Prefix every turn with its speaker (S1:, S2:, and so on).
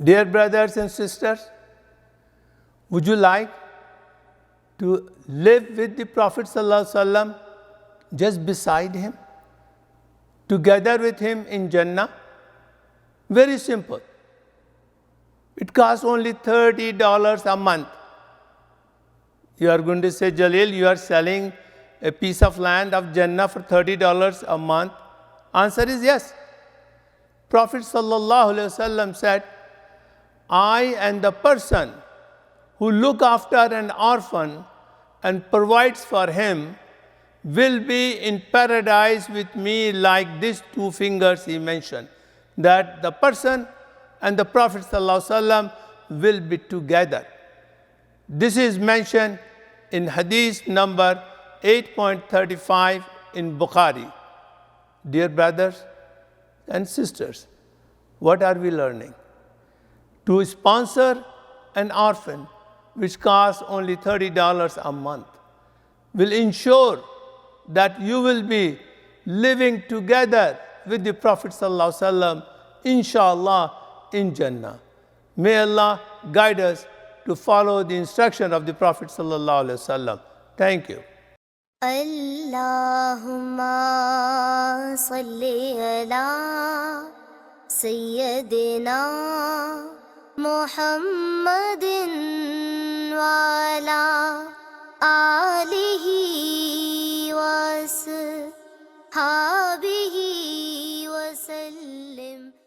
S1: Dear brothers and sisters, would you like to live with the Prophet ﷺ just beside him, together with him in Jannah? Very simple. It costs only $30 a month. You are going to say, Jalil, you are selling a piece of land of Jannah for $30 a month? Answer is yes. Prophet ﷺ said, I and the person who look after an orphan and provides for him will be in paradise with me like these two fingers he mentioned. That the person and the Prophet ﷺ will be together. This is mentioned in hadith number 8.35 in Bukhari. Dear brothers and sisters, what are we learning? To sponsor an orphan, which costs only $30 a month, will ensure that you will be living together with the Prophet ﷺ, inshallah, in Jannah. May Allah guide us to follow the instruction of the Prophet ﷺ. Thank you.
S2: Allahumma salli ala Sayyidina Muhammadin